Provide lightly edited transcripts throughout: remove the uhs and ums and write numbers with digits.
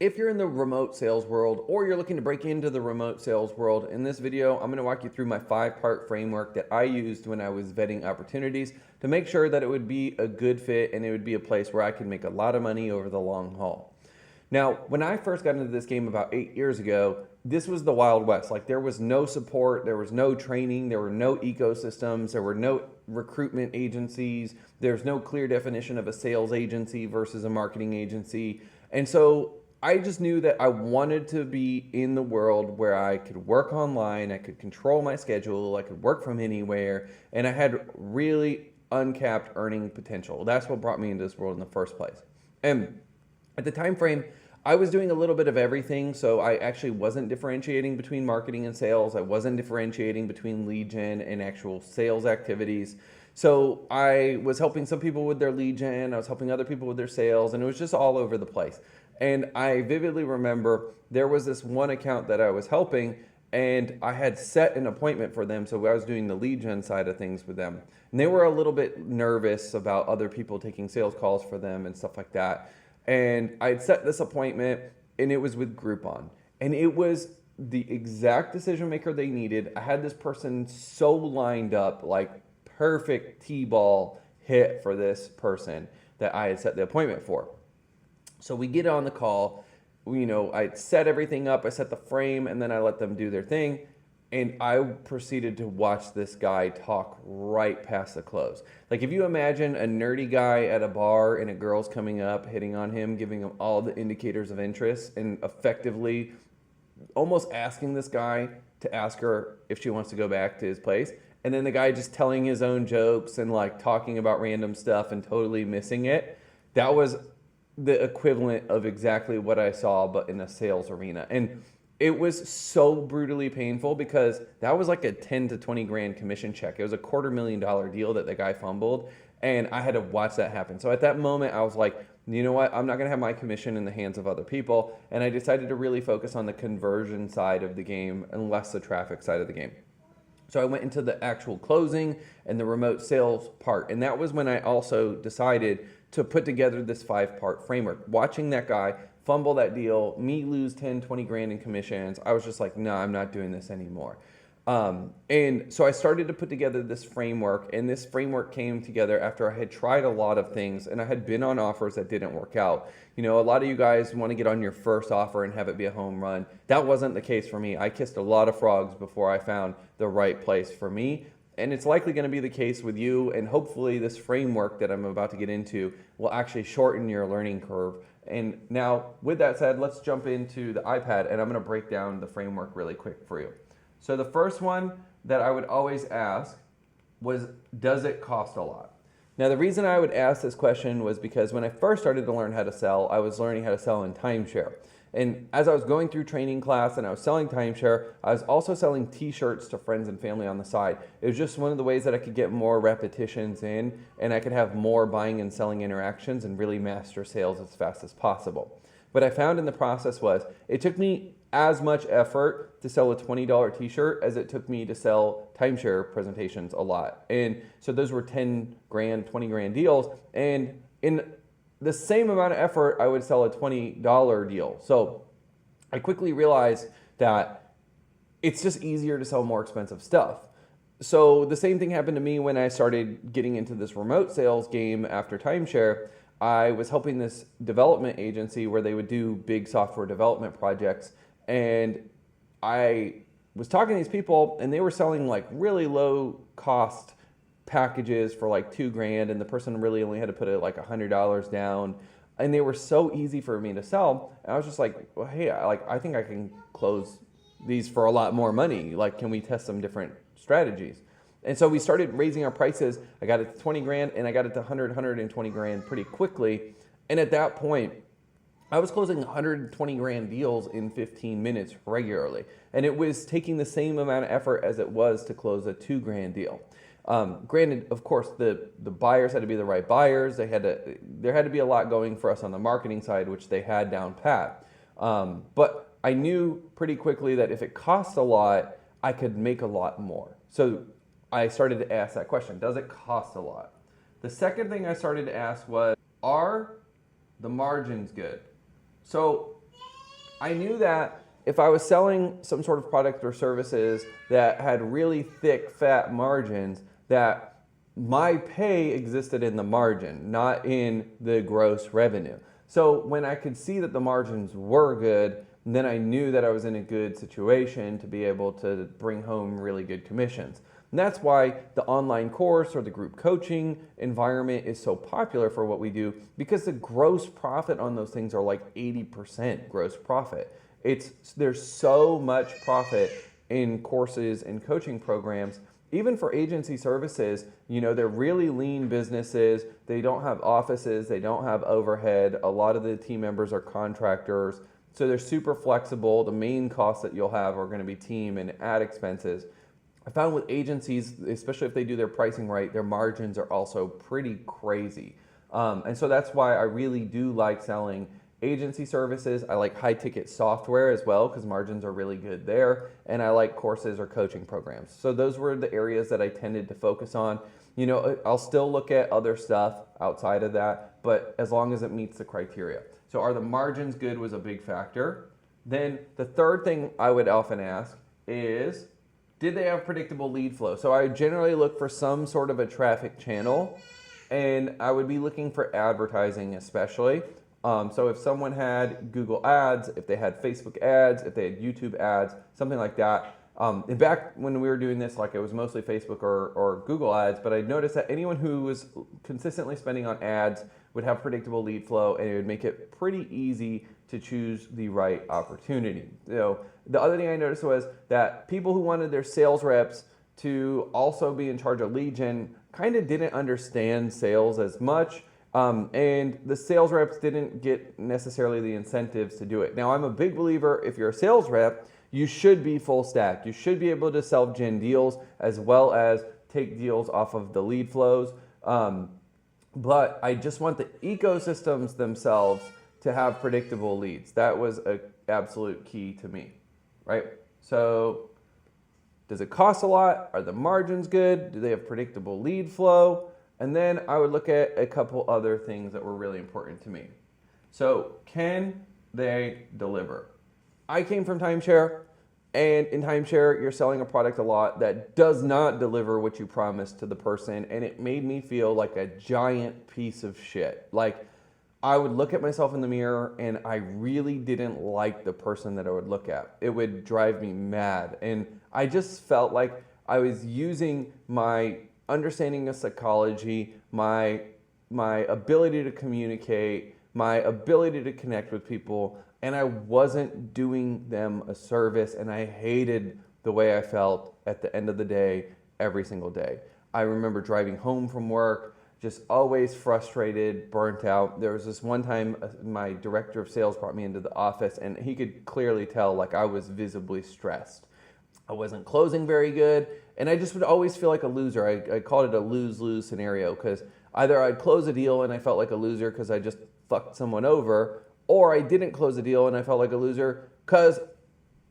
If you're in the remote sales world or you're looking to break into the remote sales world, in this video, I'm going to walk you through my 5-part framework that I used when I was vetting opportunities to make sure that it would be a good fit and it would be a place where I could make a lot of money over the long haul. Now, when I first got into this game about 8 years ago, this was the Wild West. Like, there was no support, there was no training, there were no ecosystems, there were no recruitment agencies, there's no clear definition of a sales agency versus a marketing agency. And so I just knew that I wanted to be in the world where I could work online, I could control my schedule, I could work from anywhere, and I had really uncapped earning potential. That's what brought me into this world in the first place. And at the time frame, I was doing a little bit of everything, so I actually wasn't differentiating between marketing and sales. I wasn't differentiating between lead gen and actual sales activities. So I was helping some people with their lead gen, I was helping other people with their sales, and it was just all over the place. And I vividly remember there was this one account that I was helping, and I had set an appointment for them, so I was doing the lead gen side of things with them. And they were a little bit nervous about other people taking sales calls for them and stuff like that. And I had set this appointment, and it was with Groupon. And it was the exact decision maker they needed. I had this person so lined up, like perfect T-ball hit for this person that I had set the appointment for. So we get on the call, I set everything up, I set the frame, and then I let them do their thing. And I proceeded to watch this guy talk right past the close. Like, if you imagine a nerdy guy at a bar and a girl's coming up, hitting on him, giving him all the indicators of interest, and effectively almost asking this guy to ask her if she wants to go back to his place. And then the guy just telling his own jokes and like talking about random stuff and totally missing it. That was the equivalent of exactly what I saw, but in a sales arena. And it was so brutally painful because that was like a 10 to 20 grand commission check. It was a $250,000 deal that the guy fumbled, and I had to watch that happen. So at that moment, I was like, you know what? I'm not gonna have my commission in the hands of other people. And I decided to really focus on the conversion side of the game and less the traffic side of the game. So I went into the actual closing and the remote sales part. And that was when I also decided to put together this 5-part framework. Watching that guy fumble that deal, me lose 10, 20 grand in commissions, I was just like, no, I'm not doing this anymore. And so I started to put together this framework, and this framework came together after I had tried a lot of things and I had been on offers that didn't work out. A lot of you guys want to get on your first offer and have it be a home run. That wasn't the case for me. I kissed a lot of frogs before I found the right place for me. And it's likely going to be the case with you, and hopefully this framework that I'm about to get into will actually shorten your learning curve. And now, with that said, let's jump into the iPad, and I'm going to break down the framework really quick for you. So the first one that I would always ask was, does it cost a lot? Now, the reason I would ask this question was because when I first started to learn how to sell, I was learning how to sell in timeshare. And as I was going through training class and I was selling timeshare, I was also selling t-shirts to friends and family on the side. It was just one of the ways that I could get more repetitions in, and I could have more buying and selling interactions and really master sales as fast as possible. What I found in the process was it took me as much effort to sell a $20 t-shirt as it took me to sell timeshare presentations a lot. And so those were 10 grand, 20 grand deals. And in the same amount of effort, I would sell a $20 deal. So I quickly realized that it's just easier to sell more expensive stuff. So the same thing happened to me when I started getting into this remote sales game after timeshare. I was helping this development agency where they would do big software development projects. And I was talking to these people, and they were selling like really low cost packages for like 2 grand, and the person really only had to put like $100 down, and they were so easy for me to sell. And I was just like, well, hey, I think I can close these for a lot more money. Like, can we test some different strategies? And so we started raising our prices. I got it to 20 grand, and I got it to 120 grand pretty quickly. And at that point, I was closing 120 grand deals in 15 minutes regularly. And it was taking the same amount of effort as it was to close a 2 grand deal. Granted, of course, the buyers had to be the right buyers. There had to be a lot going for us on the marketing side, which they had down pat. But I knew pretty quickly that if it cost a lot, I could make a lot more. So I started to ask that question, does it cost a lot? The second thing I started to ask was, are the margins good? So I knew that if I was selling some sort of product or services that had really thick, fat margins, that my pay existed in the margin, not in the gross revenue. So when I could see that the margins were good, then I knew that I was in a good situation to be able to bring home really good commissions. And that's why the online course or the group coaching environment is so popular for what we do, because the gross profit on those things are like 80% gross profit. There's so much profit in courses and coaching programs. Even for agency services, they're really lean businesses. They don't have offices, they don't have overhead. A lot of the team members are contractors. So they're super flexible. The main costs that you'll have are going to be team and ad expenses. I found with agencies, especially if they do their pricing right, their margins are also pretty crazy. And so that's why I really do like selling agency services. I like high ticket software as well because margins are really good there. And I like courses or coaching programs. So those were the areas that I tended to focus on. I'll still look at other stuff outside of that, but as long as it meets the criteria. So are the margins good was a big factor. Then the third thing I would often ask is, did they have predictable lead flow? So I generally look for some sort of a traffic channel, and I would be looking for advertising especially. So if someone had Google ads, if they had Facebook ads, if they had YouTube ads, something like that. And back when we were doing this, like it was mostly Facebook or Google ads, but I noticed that anyone who was consistently spending on ads would have predictable lead flow, and it would make it pretty easy to choose the right opportunity. So the other thing I noticed was that people who wanted their sales reps to also be in charge of lead gen kind of didn't understand sales as much. And the sales reps didn't get necessarily the incentives to do it. Now, I'm a big believer, if you're a sales rep, you should be full stack. You should be able to self-gen deals as well as take deals off of the lead flows. But I just want the ecosystems themselves to have predictable leads. That was an absolute key to me, right? So does it cost a lot? Are the margins good? Do they have predictable lead flow? And then I would look at a couple other things that were really important to me. So can they deliver? I came from timeshare, and in timeshare, you're selling a product a lot that does not deliver what you promised to the person, and it made me feel like a giant piece of shit. Like, I would look at myself in the mirror, and I really didn't like the person that I would look at. It would drive me mad, and I just felt like I was using my understanding of psychology, my ability to communicate, my ability to connect with people, and I wasn't doing them a service, and I hated the way I felt at the end of the day, every single day. I remember driving home from work, just always frustrated, burnt out. There was this one time my director of sales brought me into the office, and he could clearly tell like I was visibly stressed. I wasn't closing very good, and I just would always feel like a loser. I called it a lose-lose scenario, because either I'd close a deal and I felt like a loser because I just fucked someone over, or I didn't close a deal and I felt like a loser because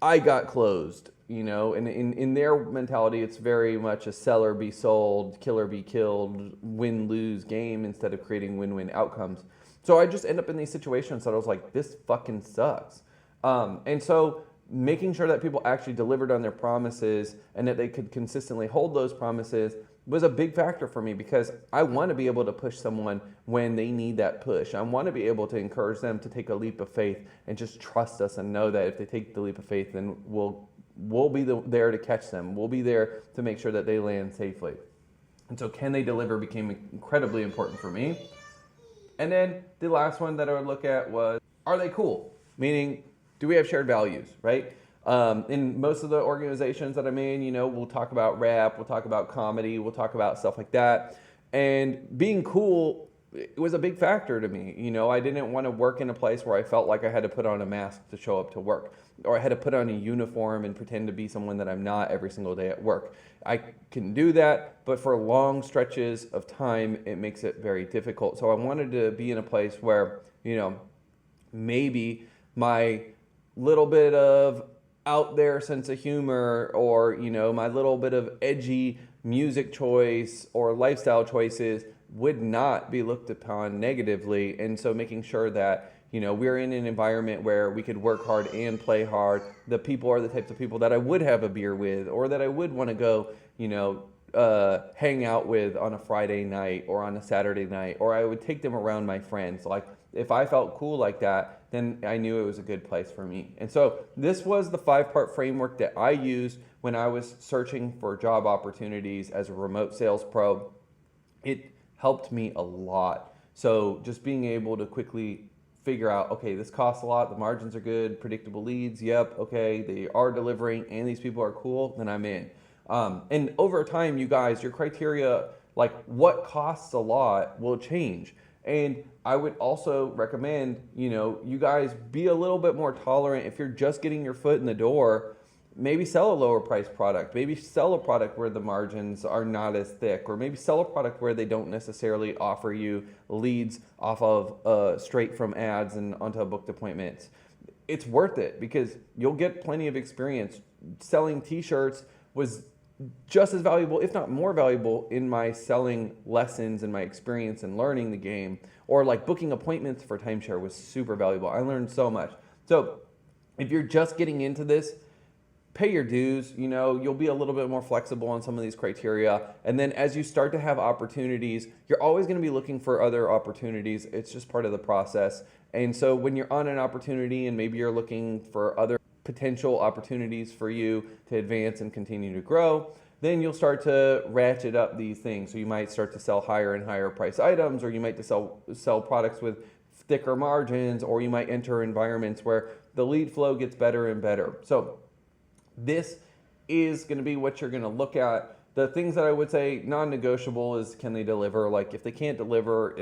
I got closed, and in their mentality, it's very much a seller be sold, killer be killed, win-lose game instead of creating win-win outcomes. So I just end up in these situations that I was like, this fucking sucks. And so making sure that people actually delivered on their promises and that they could consistently hold those promises was a big factor for me, because I want to be able to push someone when they need that push. I want to be able to encourage them to take a leap of faith and just trust us and know that if they take the leap of faith, then we'll be there to catch them. We'll be there to make sure that they land safely. And so can they deliver became incredibly important for me. And then the last one that I would look at was, are they cool? Meaning, do we have shared values, right? In most of the organizations that I'm in, we'll talk about rap, we'll talk about comedy, we'll talk about stuff like that. And being cool, it was a big factor to me. I didn't want to work in a place where I felt like I had to put on a mask to show up to work, or I had to put on a uniform and pretend to be someone that I'm not every single day at work. I can do that, but for long stretches of time, it makes it very difficult. So I wanted to be in a place where, maybe my little bit of out there sense of humor, or my little bit of edgy music choice or lifestyle choices would not be looked upon negatively. And so making sure that we're in an environment where we could work hard and play hard. The people are the types of people that I would have a beer with, or that I would want to go, hang out with on a Friday night or on a Saturday night, or I would take them around my friends. Like, if I felt cool like that, then I knew it was a good place for me. And so this was the 5-part framework that I used when I was searching for job opportunities as a remote sales pro. It helped me a lot. So just being able to quickly figure out, okay, this costs a lot, the margins are good, predictable leads, yep, okay, they are delivering, and these people are cool, then I'm in. And over time, you guys, your criteria, like what costs a lot, will change. And I would also recommend, you guys be a little bit more tolerant. If you're just getting your foot in the door, maybe sell a lower price product. Maybe sell a product where the margins are not as thick, or maybe sell a product where they don't necessarily offer you leads off of straight from ads and onto booked appointments. It's worth it because you'll get plenty of experience. Selling t-shirts was just as valuable, if not more valuable, in my selling lessons and my experience in learning the game. Or like booking appointments for timeshare was super valuable. I learned so much. So if you're just getting into this, pay your dues. You'll be a little bit more flexible on some of these criteria. And then as you start to have opportunities, you're always going to be looking for other opportunities. It's just part of the process. And so when you're on an opportunity and maybe you're looking for other potential opportunities for you to advance and continue to grow, then you'll start to ratchet up these things. So you might start to sell higher and higher price items, or you might sell products with thicker margins, or you might enter environments where the lead flow gets better and better. So this is going to be what you're going to look at. The things that I would say non-negotiable is, can they deliver? Like, if they can't deliver,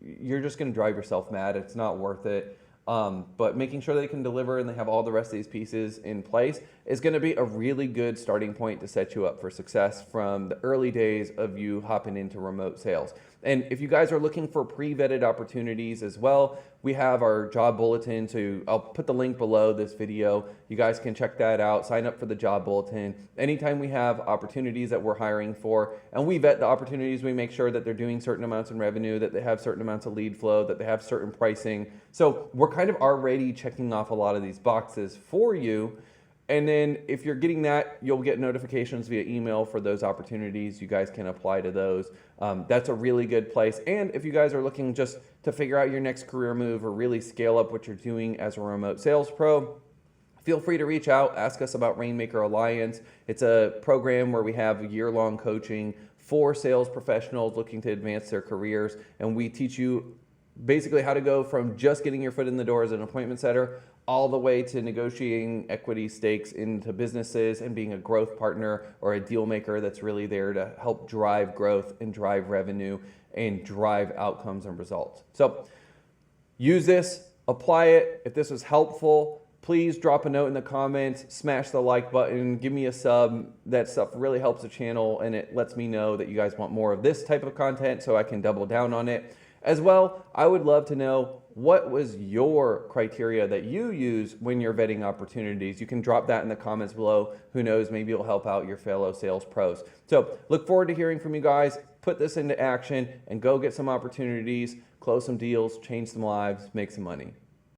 you're just going to drive yourself mad. It's not worth it. But making sure they can deliver and they have all the rest of these pieces in place is going to be a really good starting point to set you up for success from the early days of you hopping into remote sales. And if you guys are looking for pre-vetted opportunities as well, we have our job bulletin. So I'll put the link below this video. You guys can check that out, sign up for the job bulletin. Anytime we have opportunities that we're hiring for, and we vet the opportunities, we make sure that they're doing certain amounts in revenue, that they have certain amounts of lead flow, that they have certain pricing. So we're kind of already checking off a lot of these boxes for you. And then if you're getting that, you'll get notifications via email for those opportunities. You guys can apply to those. That's a really good place. And if you guys are looking just to figure out your next career move or really scale up what you're doing as a remote sales pro, feel free to reach out, ask us about Rainmaker Alliance. It's a program where we have year-long coaching for sales professionals looking to advance their careers. And we teach you basically how to go from just getting your foot in the door as an appointment setter all the way to negotiating equity stakes into businesses and being a growth partner or a deal maker that's really there to help drive growth and drive revenue and drive outcomes and results. So use this, apply it. If this was helpful, please drop a note in the comments, smash the like button, give me a sub. That stuff really helps the channel and it lets me know that you guys want more of this type of content so I can double down on it. As well, I would love to know, what was your criteria that you use when you're vetting opportunities? You can drop that in the comments below. Who knows, maybe it'll help out your fellow sales pros. So look forward to hearing from you guys. Put this into action and go get some opportunities, close some deals, change some lives, make some money.